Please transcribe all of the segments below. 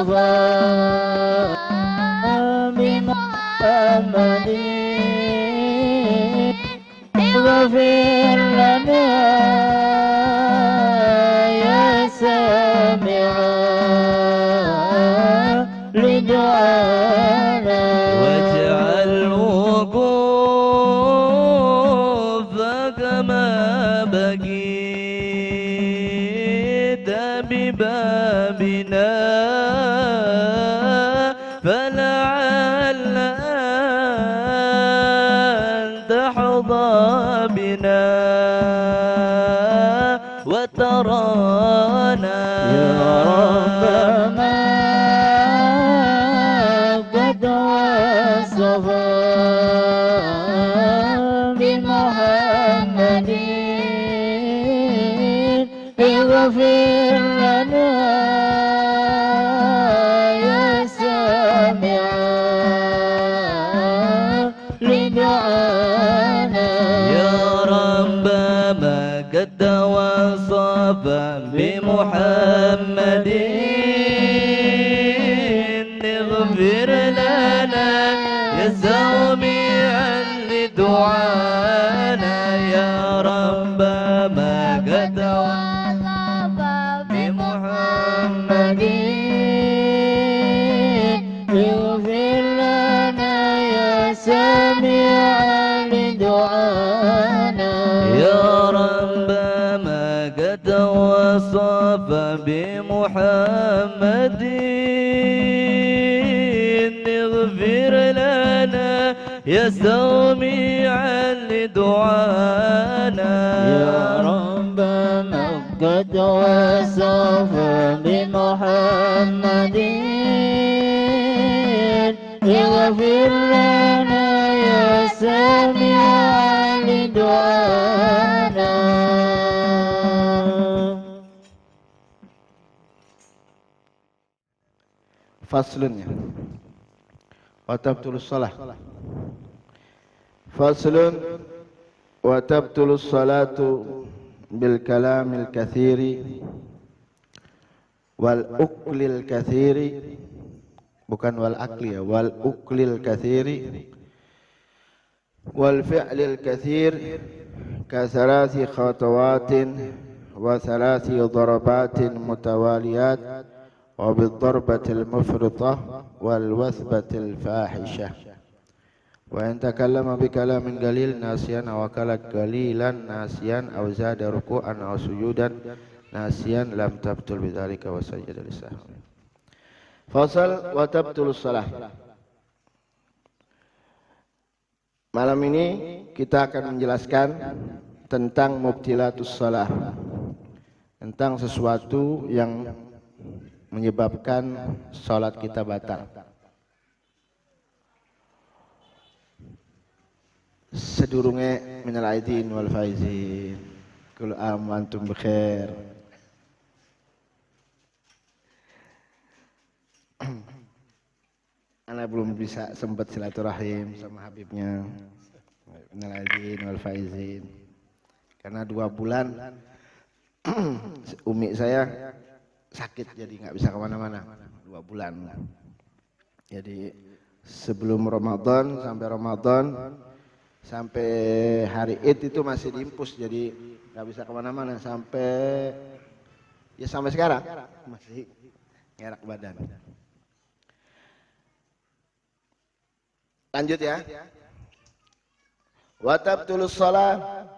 والصفا بمحمد اغفر لنا يا سامعا لدعانا واجعل وقوفك ما بقيت ببابنا فلعل أن تحظى بنا وترانا يا ربنا قد وصفا بمحمد اغفر لنا يا سامعا لدعانا يا رب ما قد وصف بمحمد اغفر لنا يا سامعا لدعانا يا رب ما قد وصف بمحمد اغفر لنا يا سامعا لدعانا يا رب ما قد وصف بمحمد اغفر لنا يا سامعا لدعانا يا ربنا قد وصف بمحمد اغفر لنا يا سامعا لدعانا Faslun ya. Wa tabtulus shalah. Faslun wa tabtulus salatu bil kalamil katsiri wal uqlil katsiri, bukan wal akli ya, wal uqlil katsiri wal fi'lil katsir ka salasi khatawatin wa salasi darabatin mutawaliyat وبالضربة المفرطة والوثبة الفاحشة وإن تكلم بكلام قليل ناسيا أو أكل قليلا ناسيا أو زاد ركوعا أو سجودا ناسيا لم تبطل بذلك وسجد للسهو. فصل وتبطل الصلاة. Malam ini kita akan menjelaskan tentang mubtilatus shalah, tentang sesuatu yang menyebabkan salat kita batal. Sedurunge minal aidin wal faizin, kullu am wa antum bikhair. Ana belum bisa sempat silaturahim sama Habibnya. Minal aidin wal faizin. Karena 2 bulan umi saya sakit jadi nggak bisa kemana-mana 2 bulan. Jadi sebelum Ramadan sampai hari Id itu masih diimpus, jadi nggak bisa kemana-mana sampai sekarang masih ngerak badan. Lanjut ya. Wa tabtulus shalah,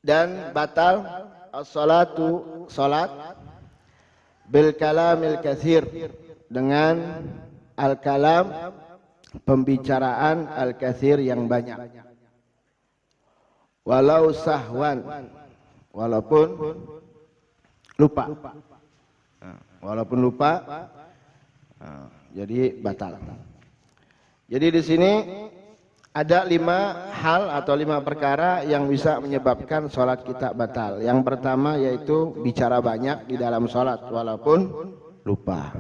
dan batal as-salatu salat bil kalamil katsir, dengan al-kalam pembicaraan al-katsir yang banyak, walau sahwan, walaupun lupa, jadi batal. Jadi di sini ada 5 hal atau 5 perkara yang bisa menyebabkan sholat kita batal. Yang pertama yaitu bicara banyak di dalam sholat walaupun lupa.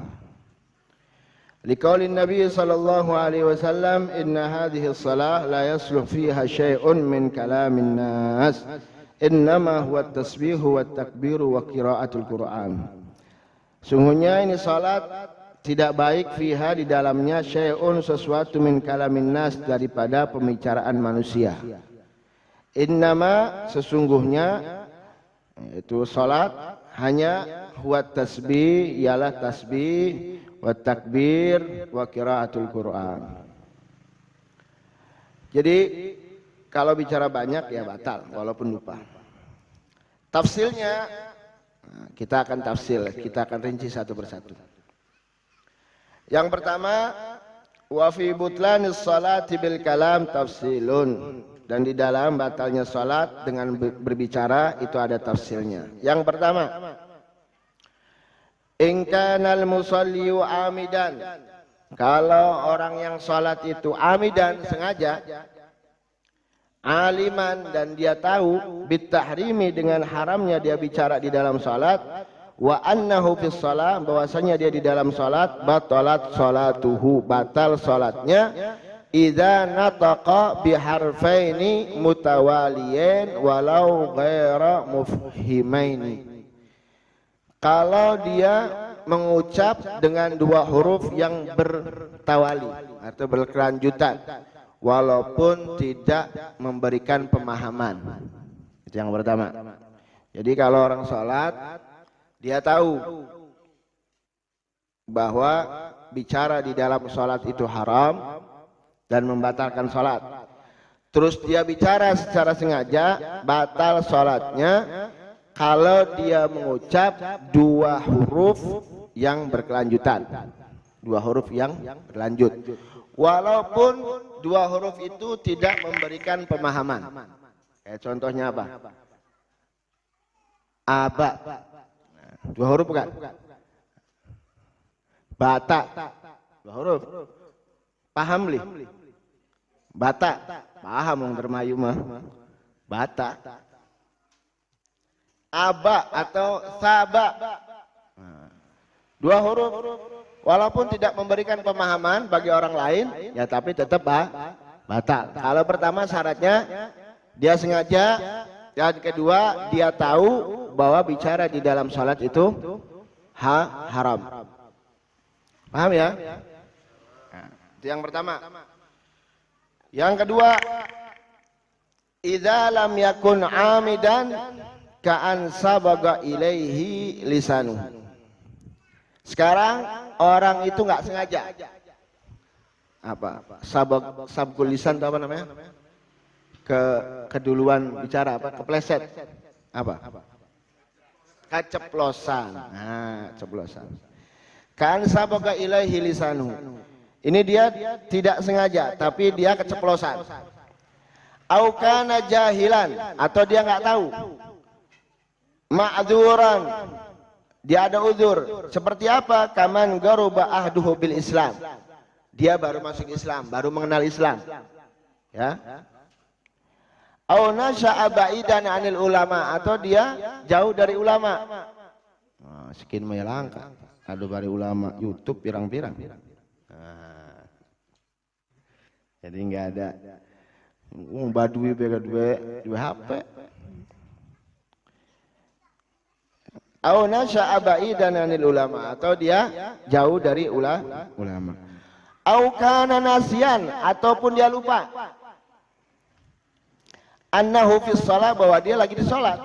Liqaulin Nabi sallallahu alaihi wasallam, inna hadhihi shalah la yasluh fiha syai'un min kalamin nas, innama huwa at-tasbihu wat takbiru wa qiraatul Qur'an. Sungguhnya ini salat tidak baik fiha di dalamnya syai'un sesuatu min kalamin nas daripada pembicaraan manusia. Innama sesungguhnya itu salat hanya huwa tasbih ialah tasbih wa takbir wa qiraatul Quran. Jadi kalau bicara banyak ya batal walaupun lupa. Tafsilnya kita akan rinci satu persatu. Yang pertama, wa fi butlanis salati bil kalam tafsilun, dan di dalam batalnya salat dengan berbicara itu ada tafsilnya. Yang pertama, in kanal musalli amidan, kalau orang yang salat itu amidan sengaja, aliman dan dia tahu bitahrimi dengan haramnya dia bicara di dalam salat, wa annahu fis shalah bahwasanya dia di dalam salat, batalat salatuhu batal salatnya, idza nataqa biharfaini mutawaliyin walau ghaira mufhimaini, kalau dia mengucap dengan dua huruf yang bertawali atau berkelanjutan walaupun tidak memberikan pemahaman. Itu yang pertama. Jadi kalau orang salat dia tahu bahwa bicara di dalam sholat itu haram dan membatalkan sholat. Terus dia bicara secara sengaja, batal sholatnya kalau dia mengucap dua huruf yang berkelanjutan. Dua huruf yang berlanjut. Walaupun dua huruf itu tidak memberikan pemahaman. Kayak contohnya apa? Aba. Dua huruf bukan? Bata. Dua huruf. Paham li? Bata. Paham orang Dermayu mah. Bata. Aba atau saba. Dua huruf. Walaupun tidak memberikan pemahaman bagi orang lain, ya tapi tetap batal. Kalau pertama syaratnya dia sengaja, yang kedua dia tahu bahwa bicara di dalam salat itu haram. Paham ya? Nah, itu yang pertama. Yang kedua, idza lam yakun amidan ka'an sabaga ilaihi lisanu. Sekarang orang itu nggak sengaja. Apa? Sabgul lisan itu apa namanya? Keduluan bicara apa? Kepleset. Apa? Keceplosan. Nah, ceplosan. Kan sabaga ilaihi lisanu. Ini dia tidak sengaja, tapi dia keceplosan. Au kana jahilan, atau dia nggak tahu. Ma'dzuran, dia ada uzur. Seperti apa? Kaman garuba ahduhu bil Islam. Dia baru masuk Islam, baru mengenal Islam. Ya. Au nasya'a ba'idan 'anil ulama, atau dia jauh dari ulama. Nah, sekian melangkah. Ada dari ulama YouTube pirang-pirang. Nah. Jadi enggak ada badui bega dua HP. Au nasya'a ba'idan 'anil ulama, atau dia jauh dari ulama. Au kana nasiyan, ataupun dia lupa. Annahu fis shalah, bahwa dia lagi di salat.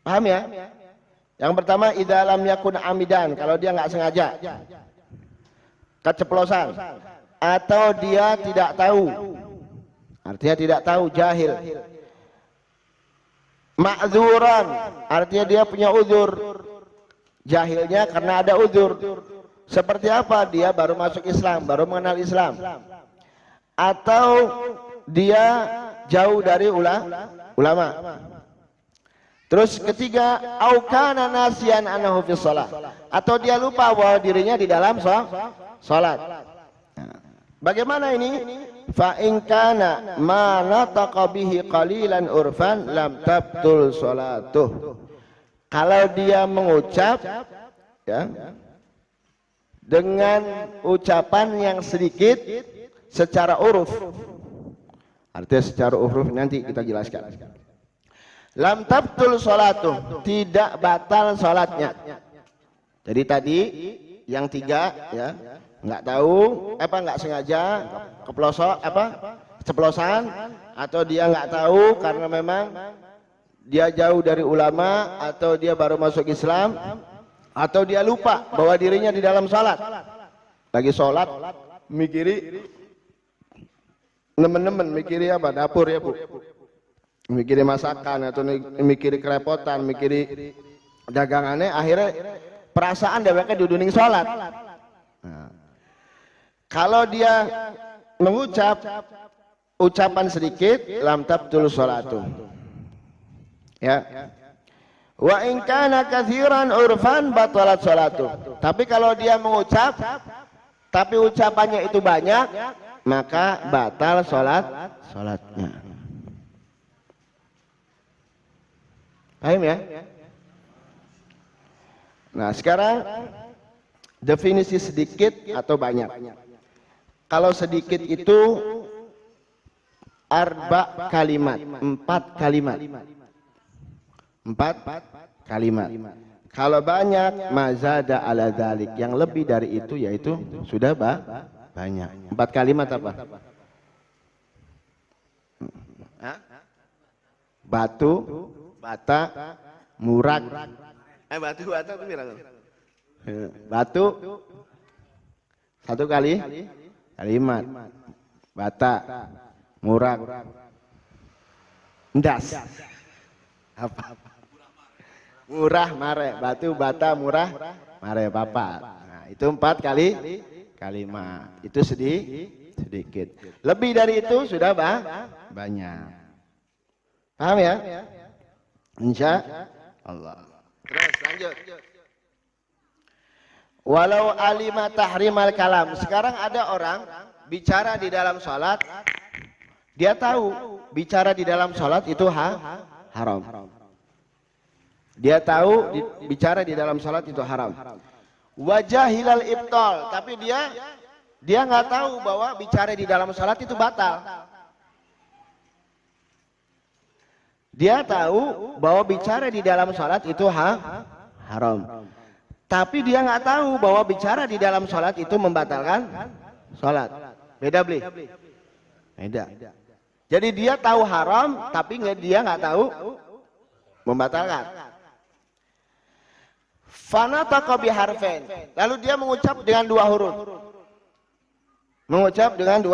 Paham ya? Yang pertama, idza lam yakun amidan, kalau dia nggak sengaja, keceplosan, atau dia tidak tahu, artinya tidak tahu, jahil. Ma'dzuran, artinya dia punya uzur, jahilnya karena ada uzur. Seperti apa? Dia baru masuk Islam, baru mengenal Islam, atau dia jauh dari ulama. Terus ketiga, au kana nasiyan annahu fi shalah, atau dia lupa bahwa dirinya di dalam salat. Bagaimana ini? Fa in kana ma nataqa bihi qalilan urfan lam tabtul salatuh. Kalau dia mengucap ya dengan ucapan yang sedikit secara uruf. Artinya secara uruf nanti kita jelaskan. lam tabtul sholatu, tidak batal sholatnya. Jadi tadi yang 3 ya, nggak tahu nggak sengaja ceplosan, atau dia nggak tahu karena memang dia jauh dari ulama, atau dia baru masuk Islam, atau dia lupa bahwa dirinya di dalam sholat. Lagi sholat mikiri nemen-nemen, mikiri apa, dapur ya Bu, mikiri masakan, atau mikiri kerepotan, mikiri dagangannya, akhirnya perasaan deweknya duduning sholat. Nah, kalau dia mengucap ucapan sedikit, lam tabtul sholatu ya. Wa in kana katsiran urfan batalat sholatu. Tapi kalau dia mengucap tapi ucapannya itu banyak, maka batal sholatnya. Paham ya? Nah, sekarang definisi sedikit atau banyak. Kalau sedikit itu arba kalimat, 4 kalimat. 4 kalimat. Kalau banyak mazada ala dzalik, yang lebih dari itu yaitu sudah banyak. 4 kalimat apa? Batu, bata, murak. Batu, bata itu berapa? Batu 1 kalimat. Bata, murak, ndas. Apa? Murah mare, batu bata murah mare papat. Nah, itu 4 kalimat. Itu sedikit. Lebih dari itu sudah banyak. Paham ya? Insya Allah. Terus lanjut. Walau alima tahrimal kalam. Sekarang ada orang bicara di dalam sholat, dia tahu bicara di dalam sholat itu haram. Dia tahu bicara di dalam sholat itu haram. Wajah hilal ibtal, tapi dia nggak tahu bahwa bicara di dalam sholat itu batal. Dia tahu bahwa bicara di dalam sholat itu haram. Tapi dia nggak tahu bahwa bicara di dalam sholat itu membatalkan sholat. Beda beli? Beda. Jadi dia tahu haram, tapi dia nggak tahu membatalkan. Fanataqa biharfain. Lalu dia mengucap dengan 2 huruf. Mengucap dengan 2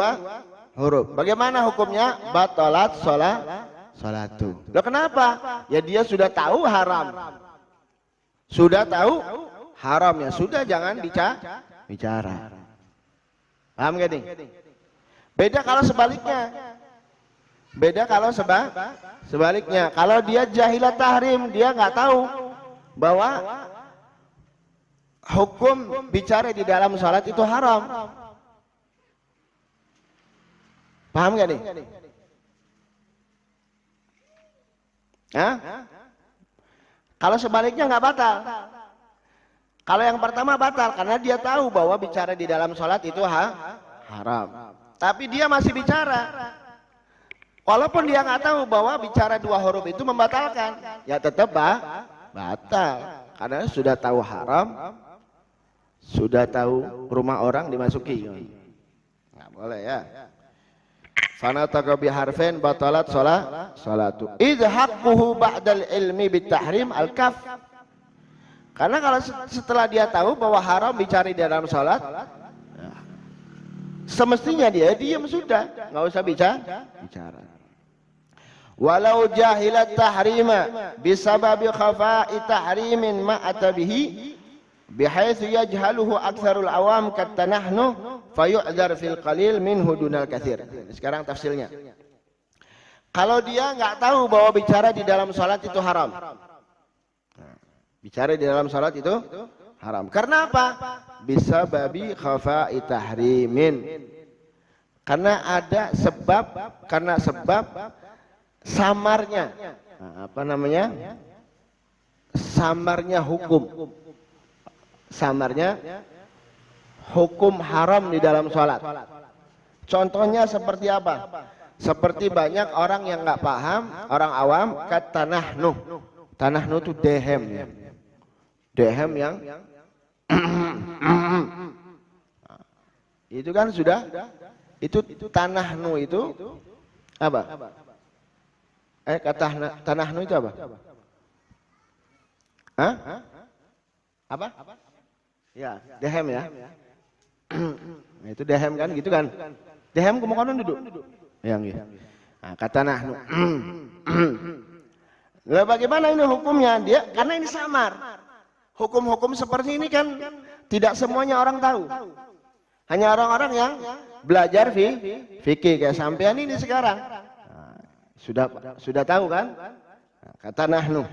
huruf. Bagaimana hukumnya? Batalat sholatu. Loh kenapa? Ya dia sudah tahu haram. Sudah tahu haram, ya sudah, jangan bicara. Paham gak nih? Beda kalau sebaliknya. Sebaliknya. Kalau dia jahilat tahrim, dia nggak tahu bahwa hukum bicara di dalam sholat itu haram. Paham gak nih? Hah? Kalau sebaliknya nggak batal. Kalau yang pertama batal karena dia tahu bahwa bicara di dalam sholat itu haram. Tapi dia masih bicara. Walaupun dia nggak tahu bahwa bicara 2 huruf itu membatalkan, ya tetap batal. Karena sudah tahu haram, sudah tahu rumah orang dimasuki. Nggak boleh ya. Fanataqa biharfain batalat sholatu. Idh haqquhu ba'dal ilmi bitahrim al-kaf. Karena kalau setelah dia tahu bahwa haram bicara di dalam sholat, semestinya dia diam sudah, nggak usah bicara. Walau jahilat tahrima bisababi khafa'i tahrimin ma'ata bihi bihaitsu yajhaluhu aktsarul awam katta nahnu fayu'dzar fil qalil minhu dunal katsir. Sekarang tafsirnya. Kalau dia nggak tahu bahwa bicara di dalam sholat itu haram. Bicara di dalam salat itu haram. Karena apa? Bisa babi khafa'i tahrimin. Karena ada sebab, samarnya. Apa namanya? Samarnya hukum. Samarnya hukum haram di dalam salat. Contohnya seperti apa? Seperti banyak orang yang nggak paham, orang awam kata tanahnu. Tanahnu itu dehem ya. Dehem yang itu kan sudah itu tanahnu itu apa? Kata tanahnu itu apa? Hah? Apa? Ya, dehem ya. Nah, itu dehem kan gitu kan. Dehem kumokonon duduk. Yang gitu. Nah, kata nahnu. Nah, bagaimana ini hukumnya? Dia karena ini samar. Hukum-hukum seperti ini kan tidak semuanya orang tahu. Hanya orang-orang yang belajar fikih kayak sampean ini sekarang. Nah, sudah tahu kan? Nah, kata nahnu.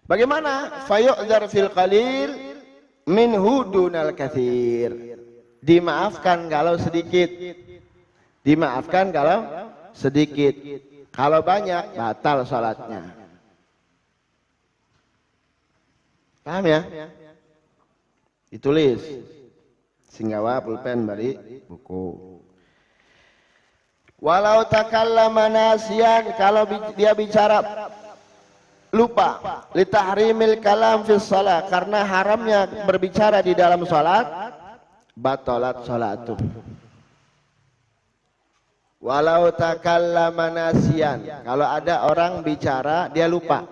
Bagaimana? Fayu'dzar fil qalil minhu dunal katsir. Dimaafkan kalau sedikit. Dimaafkan kalau sedikit. Kalau banyak batal salatnya. Paham ya? Ditulis. Singgawa pulpen bari buku. Walau takallama nasiyan, kalau dia bicara lupa, litahrimil kalam fis shalah, karena haramnya berbicara di dalam salat, batalat salatuh. Walau takallama nasiyan, kalau ada orang bicara dia lupa.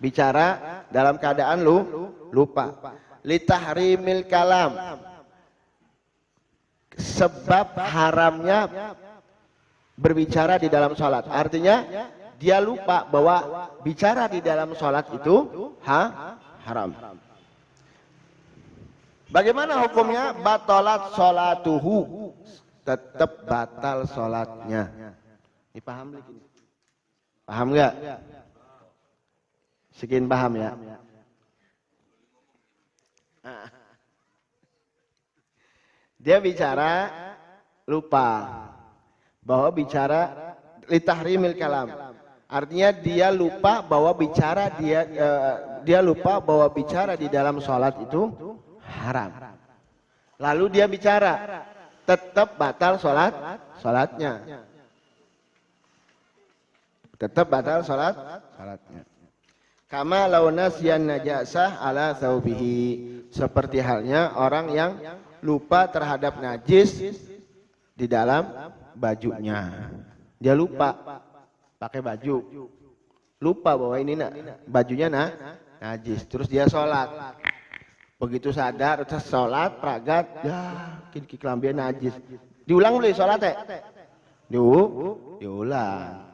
Bicara dalam keadaan lupa. Litahrimil kalam, sebab haramnya berbicara di dalam salat. Artinya dia lupa bahwa bicara di dalam salat itu haram. Bagaimana hukumnya? Batalat salatuhu, tetap batal salatnya. Ini paham lagi? Paham nggak? Sekian paham ya? Dia bicara lupa bahwa bicara litahrimil kalam. Artinya dia lupa bahwa bicara dia lupa bahwa bicara di dalam salat itu haram. Lalu dia bicara, tetap batal salatnya. Tetap batal salatnya. Kama law nasyan najasah ala thawbihi, seperti halnya orang yang lupa terhadap najis di dalam bajunya. Dia lupa pakai baju, lupa bahwa ini bajunya najis, terus dia sholat. Begitu sadar, terus sholat, pragat, ya kiki kelambian najis. Diulang boleh sholat ya? Diulang.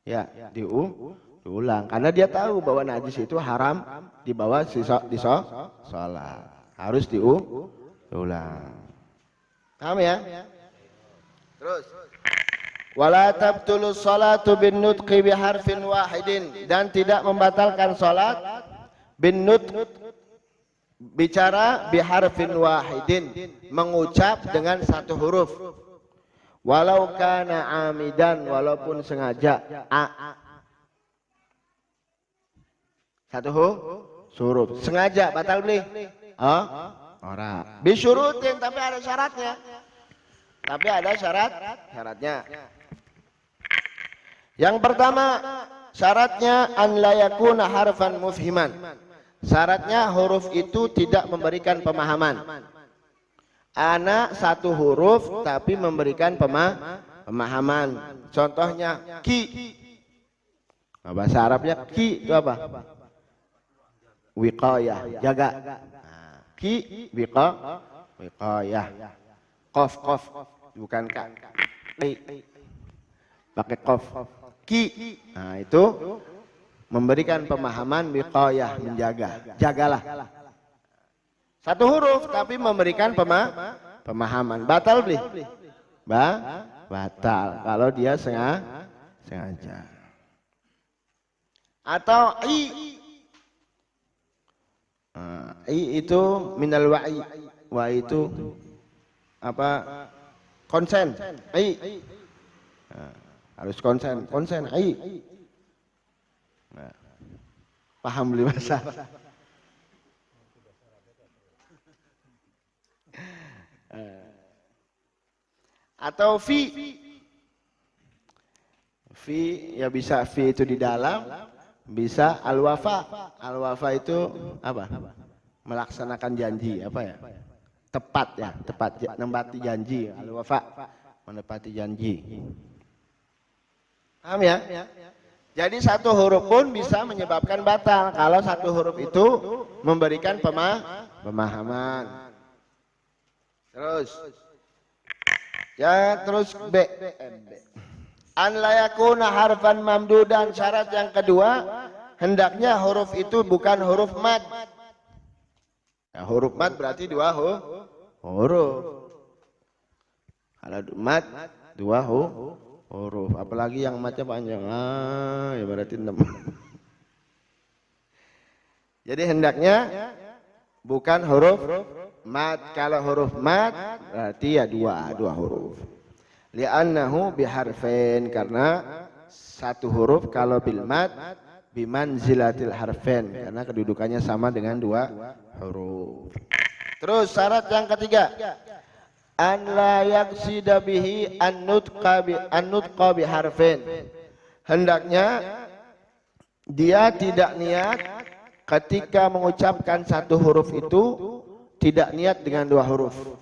Ya, diulang. Karena dia tahu bahwa najis itu haram dibawa di sholat. Harus diulang. Paham ya? Terus. Wala tabtulus salatu bin nutqi bi harfin wahidin, dan tidak membatalkan salat bin nutq, bicara bi harfin wahidin, mengucap dengan satu huruf. Walau kana amidan, walaupun sengaja. Satu huruf. Sengaja batal beli? Ora. Bisyurutin, tapi ada syaratnya. Syaratnya. Yang pertama, syaratnya an la yakuna harfan mufhiman. Syaratnya huruf itu tidak memberikan pemahaman. Ana satu huruf tapi memberikan pemahaman. Contohnya ki. Bahasa Arabnya ki itu apa? Wiqayah, jaga. Ki wiqayah. Qaf bukan ka. Pakai qaf. Ki. Nah, itu memberikan pemahaman, wiqayah, menjaga. Jagalah. Satu huruf tapi memberikan pemahaman. Batal beli? Batal kalau dia sengaja. Atau i itu minal wa'i. Wa itu apa? Konsen. Harus konsen. Nah, paham beli bahasa? atau fi. Fi ya bisa fi itu di dalam, bisa al-wafa. Al-wafa itu apa? Melaksanakan janji, apa ya? Tepat ya, tepat menepati janji. Al-wafa, menepati janji. Paham ya? Jadi satu huruf pun bisa menyebabkan batal kalau satu huruf itu memberikan pemahaman. Terus ya, terus B. An la yakuna harfan mamdudan, syarat yang kedua hendaknya huruf itu bukan huruf mad. Nah, huruf mad berarti dua huruf. Kalau mad dua huruf, apalagi yang madnya panjang, ya berarti 6. Jadi hendaknya bukan huruf mad. Kalau huruf mad berarti ya dua huruf. Li'annahu biharfain, karena satu huruf kalau bil mad bimanzilatil harfain, karena kedudukannya sama dengan dua huruf. Terus syarat yang ketiga, an la yaqsida bihi an-nutqa bi harfain. Hendaknya dia tidak niat ketika mengucapkan satu huruf itu tidak niat dengan dua huruf.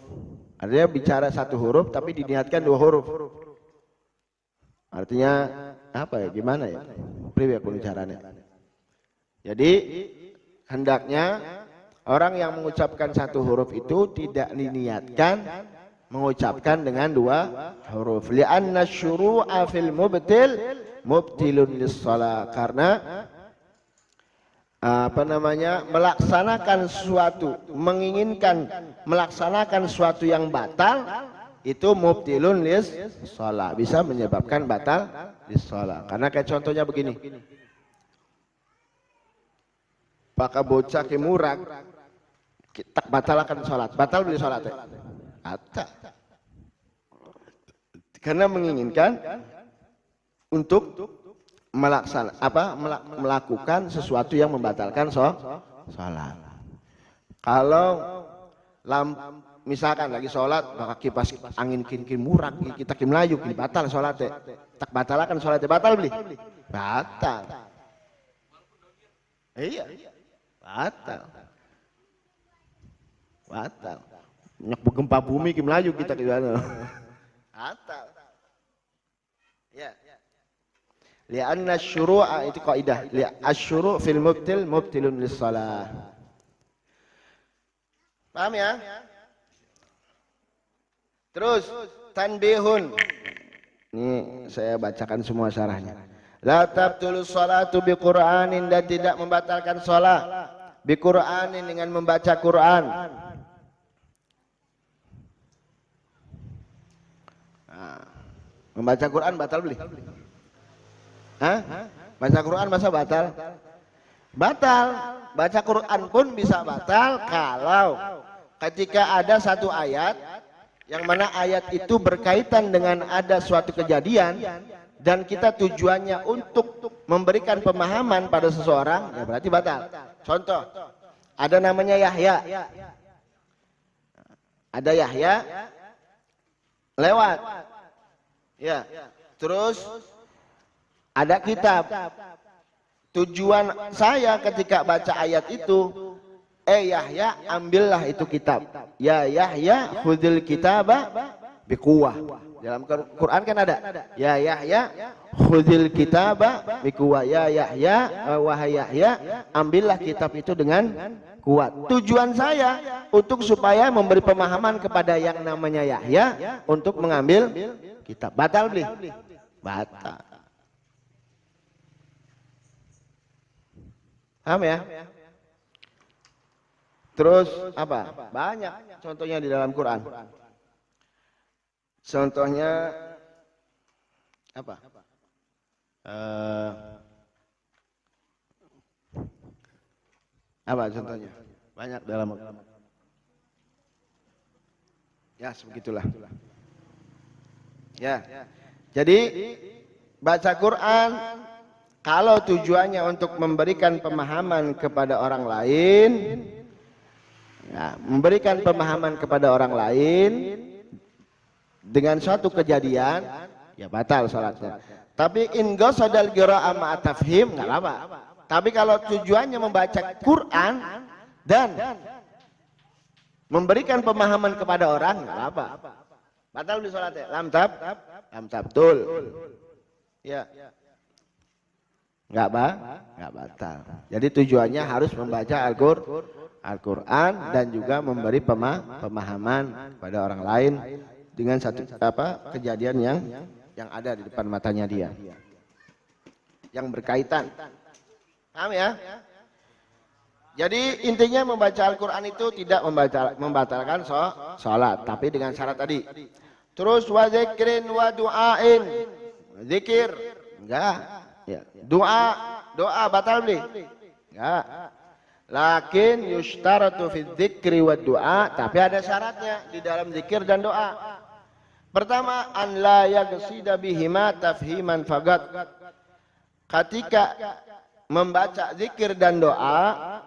Artinya bicara satu huruf tapi diniatkan dua huruf. Artinya apa ya? Gimana ya? Priwe aku caranya. Jadi hendaknya orang yang mengucapkan satu huruf itu tidak diniatkan mengucapkan dengan dua huruf. Li'anna syuru'a fil mubtilun lis-shalah, karena melaksanakan sesuatu, menginginkan melaksanakan sesuatu yang batal itu mubtilun lis-shalah, bisa menyebabkan batal lis-shalah. Karena kayak contohnya begini, pakai bocah ke murag kita batalkan sholat, batal beli sholat ya? Batal, karena menginginkan untuk melakukan sesuatu yang membatalkan sholat. Kalau misalkan lagi sholat maka kipas angin kin murag kita melayu kini batal sholatnya, tak batalkan sholatnya, batal beli batal. Iya, batal nyak gempa bumi ki melayu kita gimana batal ya. Li'anna syuru'a, itu kaidah, asyuru' fil mubtilun lis-shalah. Paham ya? Terus tanbihun, ini saya bacakan semua syarahnya. La tabtulus sholatu bi Qur'anin, dan tidak membatalkan sholat bi Qur'anin dengan membaca Quran. Membaca Quran batal beli? Hah? Baca Quran masa batal? Batal. Baca Quran pun bisa batal kalau ketika ada satu ayat yang mana ayat itu berkaitan dengan ada suatu kejadian dan kita tujuannya untuk memberikan pemahaman pada seseorang, ya berarti batal. Contoh, ada namanya Yahya. Ada Yahya lewat. Ya. Terus ada kitab. Tujuan saya ketika baca ayat itu, Yahya ambillah itu kitab. Ya Yahya khudil kitaba biquwah. Dalam Quran kan ada. Ya Yahya khudil kitaba biquwah. Ya Yahya, wahai Yahya, ambillah kitab itu dengan kuat. Tujuan saya untuk supaya memberi pemahaman kepada yang namanya Yahya untuk mengambil kitab. Batal beli? Batal. Paham ya? Terus apa? Banyak contohnya di dalam Quran. Contohnya apa? Apa contohnya? Banyak dalam. Ya, sebegitulah. Ya. Jadi baca Quran kalau tujuannya untuk memberikan pemahaman kepada orang lain, ya, memberikan pemahaman kepada orang lain dengan suatu kejadian, ya batal salatnya. Tapi in qasadal qira'ah ma'a tafhim enggak apa. Tapi kalau tujuannya membaca Quran dan memberikan pemahaman kepada orang enggak apa. Batal di salatnya. Lam tabtul. Ya. Enggak batal. Jadi tujuannya harus membaca Al-Quran dan juga memberi pemahaman kepada orang lain dengan satu kejadian yang ada di depan matanya dia, yang berkaitan. Paham ya? Jadi intinya membaca Al-Quran itu tidak membatalkan sholat, tapi dengan syarat tadi. Terus wa zikrin wa du'ain, zikir enggak. Ya. Doa batal beli? Enggak. Lakin yushtaratu fi dzikri wa du'a, tapi ada syaratnya di dalam zikir dan doa. Pertama, an la yaqsida bihima tafhiman faqat. Ketika membaca zikir dan doa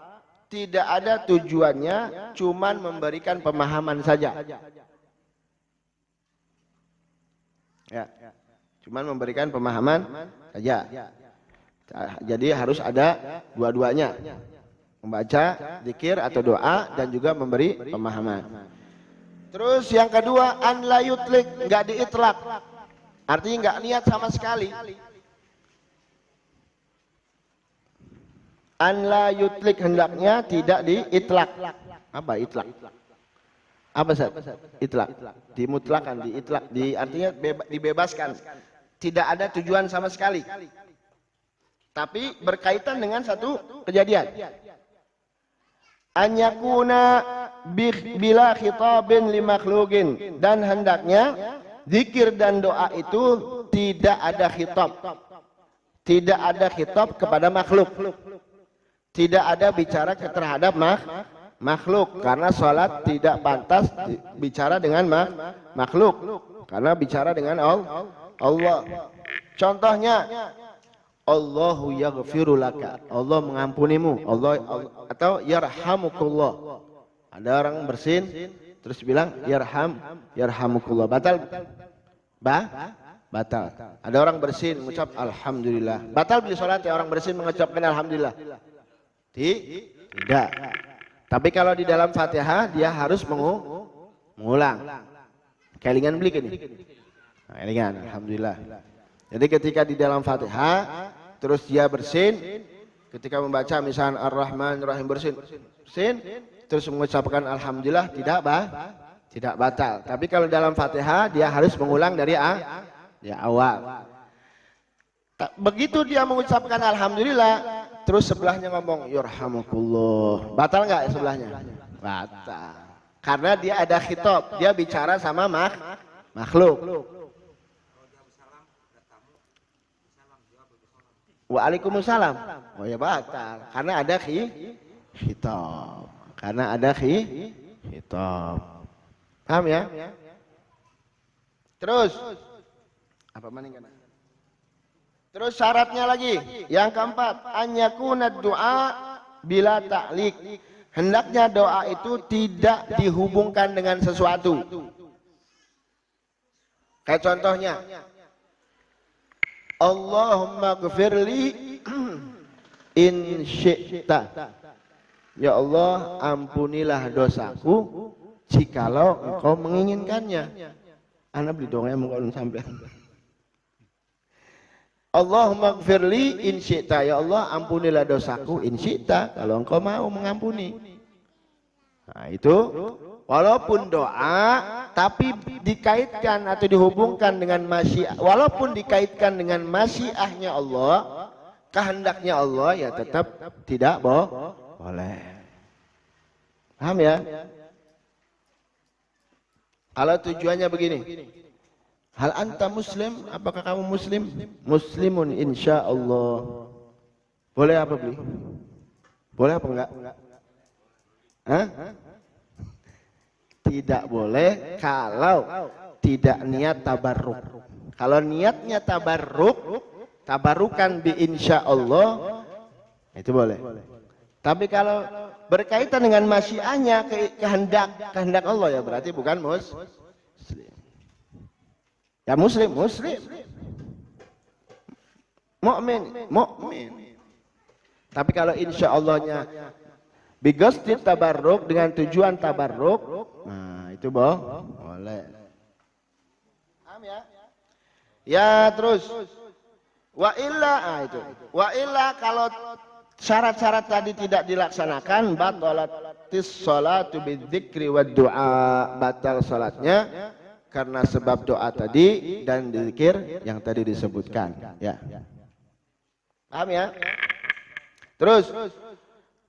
tidak ada tujuannya cuman memberikan pemahaman saja. Ya. Cuman memberikan pemahaman saja. Jadi harus ada dua-duanya. Membaca zikir atau doa dan juga memberi pemahaman. Terus yang kedua, an la yutlik, enggak diitlak. Artinya enggak niat sama sekali. An la yutlik, hendaknya tidak diitlak. Apa itlak? Apa Ustaz? Itlak. Dimutlakan, diitlak, artinya dibebaskan. Tidak ada tujuan sama sekali. Tapi berkaitan dengan satu kejadian. An yakuna bila khitabin li makhluqin, dan hendaknya zikir dan doa itu tidak ada khitab. Tidak ada khitab kepada makhluk. Tidak ada bicara terhadap makhluk, karena salat tidak pantas bicara dengan makhluk, karena bicara dengan Allah. Contohnya, Allahu yaghfiru laka, Allah mengampunimu, Allah atau yarhamukullah. Ada orang bersin terus bilang yarhamukullah, batal? Batal. Ada orang bersin mengucap alhamdulillah, batal beli salat ya orang bersin mengucapkan alhamdulillah? Tidak. Tapi kalau di dalam Fatihah dia harus mengulang. Kelingan beli gini. Kelingan, alhamdulillah. Jadi ketika di dalam Fatihah terus dia bersin, ketika membaca misalnya Ar-Rahman Ar-Rahim bersin, terus mengucapkan alhamdulillah tidak batal. Tapi kalau dalam Fatihah dia harus mengulang dari awal. Begitu dia mengucapkan alhamdulillah, terus sebelahnya ngomong yarhamukullah, batal nggak sebelahnya? Batal. Karena dia ada khitab, dia bicara sama makhluk. Waalaikumsalam. Oh ya batal, karena ada khitab. Karena ada khitab. Paham ya? Terus apa maning? Terus syaratnya lagi, yang keempat, an yakuna doa bila ta'liq. Hendaknya doa itu tidak dihubungkan dengan sesuatu. Kayak contohnya, Allahumma ghfirli in syi'ta. Ya Allah, ampunilah dosaku jikalau engkau menginginkannya. Ana beli dongeng mengko sampai. Allahumma gfirli in syi'ta, ya Allah ampunilah dosaku in syi'ta, kalau engkau mau mengampuni. Nah itu walaupun doa tapi dikaitkan atau dihubungkan dengan masyiah, walaupun dikaitkan dengan masyiahnya Allah, kehendaknya Allah, ya tetap tidak boleh. Paham ya? Kalau tujuannya begini, hal anta muslim? Apakah kamu muslim? Muslimun insya Allah. Boleh apa beli? Boleh apa enggak? Hah? Tidak boleh kalau tidak niat tabarruk. Kalau niatnya tabarukan bi insya Allah, itu boleh. Tapi kalau berkaitan dengan masyiahnya, kehendak Allah, ya berarti bukan muslim. Ya muslim, muslim. Mukmin, mukmin. Tapi kalau insya Allahnya bigosti tabarruk dengan tujuan tabarruk, nah itu boleh. Paham ya? Ya terus. Wa illa, itu. Wa illa kalau syarat-syarat tadi tidak dilaksanakan, batalatis sholatu bidzikri wad du'a, batal salatnya karena sebab doa tadi dan zikir yang tadi disebutkan. Ya. Paham ya? Terus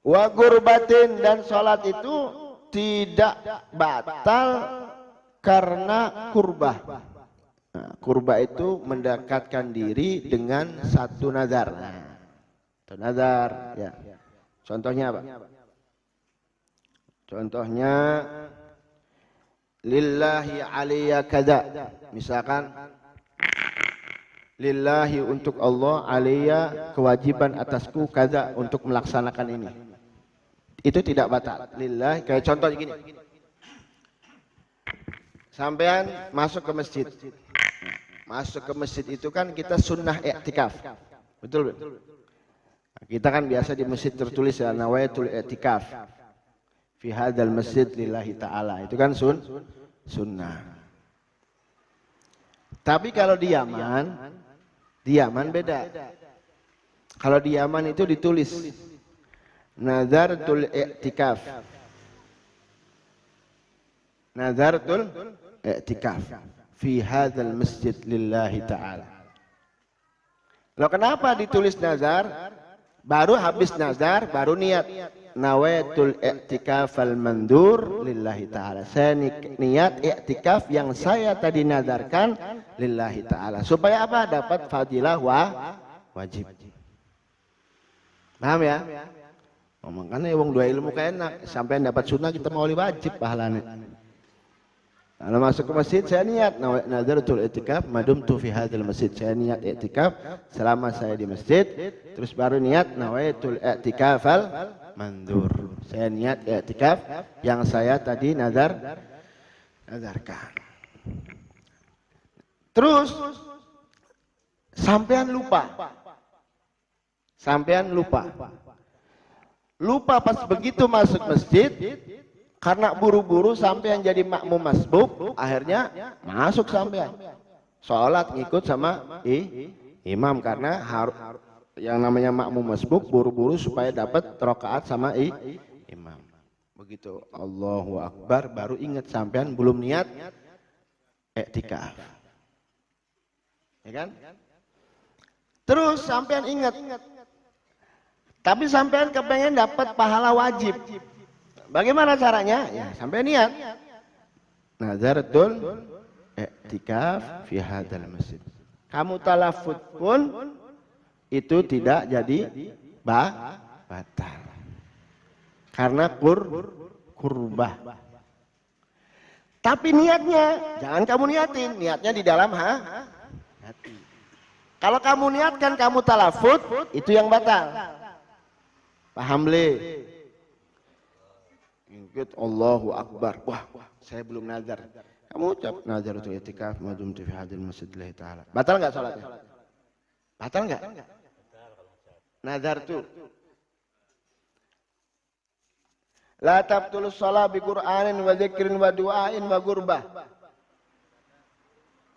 wa gurbatin, dan salat itu tidak batal karena kurbah. Nah, kurbah itu mendekatkan diri dengan satu nazar. Nah, satu nazar, ya. Contohnya apa? Contohnya lillahi aliyya kada. Misalkan lillahi untuk Allah, aliyya kewajiban atasku kada untuk melaksanakan ini. Itu tidak batal. Lillahi, kayak contoh gini. Sampean masuk ke masjid. Masuk ke masjid itu kan kita sunnah i'tikaf. Betul? Kita kan biasa di masjid tertulis ya nawaitul i'tikaf fi hadzal masjid lillahi ta'ala. Itu kan sunnah. Tapi kalau di Yaman beda. Kalau di Yaman itu ditulis nazartul i'tikaf. Nazartul i'tikaf fi hadzal masjid lillahi ta'ala. Loh kenapa ditulis nazar? Baru habis nazar, baru niat. Nawaitul i'tikaf al-mandur lillahi ta'ala. Saya niat i'tikaf yang saya tadi nazarkan lillahi ta'ala. Supaya apa? Dapat fadilah wajib. Paham ya? Oh, makanya wong dua ilmu kayak enak. Sampai dapat sunnah kita mau wajib pahalanya. Kalau masuk ke masjid saya niat nazaratul i'tikaf madumtu fi hadzal masjid. Saya niat i'tikaf selama saya di masjid. Terus baru niat nawaitul i'tikafal mandur. Saya niat i'tikaf yang saya tadi nazarkan. Terus sampean lupa. Lupa pas begitu masuk masjid. Karena buru-buru sampean jadi makmum masbuk, akhirnya masuk sampean. Sholat ngikut sama imam karena yang namanya makmum masbuk buru-buru supaya dapat rakaat sama imam. Begitu Allahu Akbar baru ingat sampean belum niat i'tikaf. Ya kan? Terus sampean ingat. Tapi sampean kepengen dapat pahala wajib. Bagaimana caranya? Ya, sampai niat. Nazaratul i'tikaf fi hadzal masjid. Kamu talafut pun itu tidak jadi batal. Karena kurbah. Tapi niatnya jangan kamu niatin, niatnya di dalam hati. Kalau kamu niatkan kamu talafut, itu yang batal. Paham le? Ingat Allahu Akbar. Wah, saya belum nazar. Kamu ucap nazaratul i'tikaf madumtu fi hadzal masjid lillahi ta'ala. Batal enggak salatnya? Batal enggak? Nazar tuh. La tabtulus shalah bi Qur'anin wa dzikrin wa du'ain wa gurbah.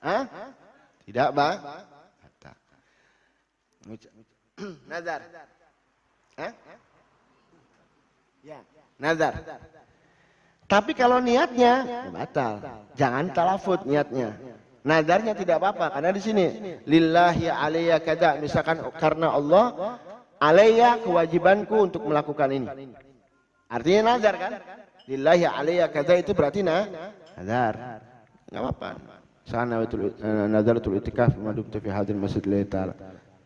Hah? Tidak, Batal. Nazar. Hah? Ya. Nazar. Tapi kalau niatnya ya batal. Jangan talafut niatnya. Nazarnya tidak apa-apa karena di sini lillahi alayya kada, misalkan karena Allah alayya kewajibanku untuk melakukan ini. Artinya nazar kan? Lillahi alayya kada itu berarti nazar. Enggak apa-apa. Sana nazaratul i'tikaf madumtu fi hadzal masjid lillahi ta'ala.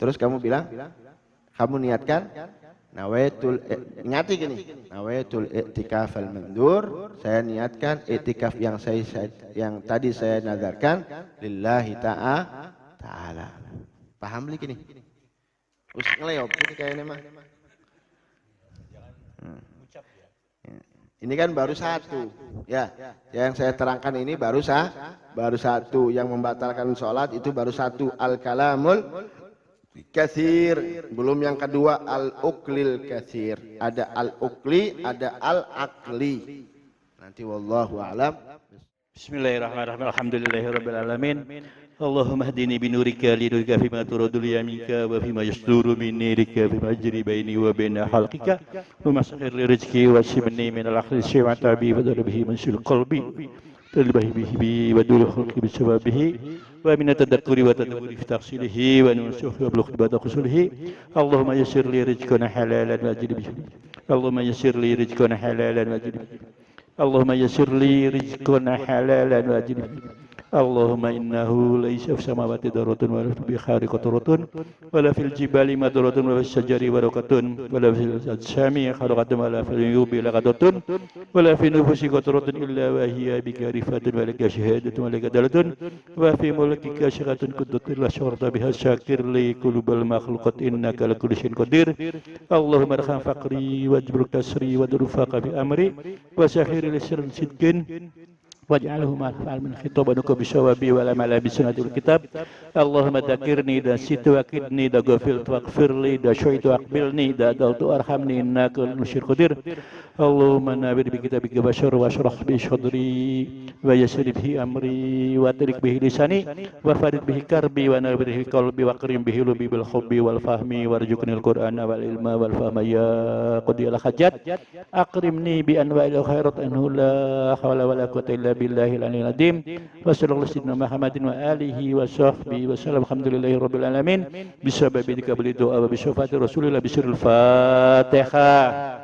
Terus kamu bilang kamu niatkan nawaitul ingati gini, nawaitul i'tikaf al-mandur, saya niatkan i'tikaf yang tadi saya nazarkan lillahi ta'ala. Paham li gini? Us ngeleop ini kayaknya mah. Ini kan baru satu, ya. Yang saya terangkan ini baru satu. Yang membatalkan sholat itu baru satu, al-kalamul katsir. Belum yang kedua, al-uqlil katsir. Ada al-uqli, ada al-aqli. Nanti wallahu a'lam. Bismillahirrahmanirrahim. Alhamdulillahirabbil alamin. Allahumma hdini binurika lidurika fima turadul yaminka wa fima yasduru min nirika fima ajri baini wa baina halqika wa masahir rizqi wa shibni min al-akhli syai'an tabi wa darbihi min sil qalbi talbahi bihi wa dul khulqi bisababihi wa min tadakkuri wa tadabburi fi tafsilihi wa nusuhi wa bulugh bi taqsulihi. Allahumma yassir li rizqana halalan wa ajri bihi. Allahumma yassir li rizqana halalan wa ajri bihi. Allahumma yassir li rizqana halalan wa ajri bihi. Allahumma innahu laisa fis samawati daratun wa la fil bihari qatratun wa la fil jibali madratun wa fis syajari barakatun wa la fil ajsami khalaqatun wa la fil yubi laqatatun wa la fi nufusi qatratun illa wa hiya bika rifatun wa laka syahadatun wa laka dalatun wa fi mulkika syakatun qudratin la syarta biha syakir li qulubal makhluqat innaka la kulli syai'in qadir. Allahumma arham faqri wajbur kasri wa durfaqa bi amri wa sahhir li sirrin sidqin waj'alhu ma'al min khitabanuka bisawabi wa la mala bisunatil kitab. Allahumma dzakirni da situ waqidni da ghafil waghfirli da syaitu aqbilni da daltu arhamni innaka al-musyir qadir. Allahumma nabir bi kitabika bashar wa shrah bi sadri wa yassir bihi amri wa trik bihi lisani wa farid bihi karbi wa nabir bihi qalbi wa qrim bihi lubi bil hubbi wal fahmi warzuqni al-qur'ana wal ilma wal fahma ya qadiyal hajat. Akrimni bi anwa'il khairat anhu la hawla wa la quwwata illa billahil aliyil azim. Wa sallallahu sayyidina Muhammadin wa alihi wa sahbihi wa sallam. Alhamdulillahi rabbil alamin. Bisababi dikabuli doa wa bisyafaati Rasulillah bisirul Fatihah.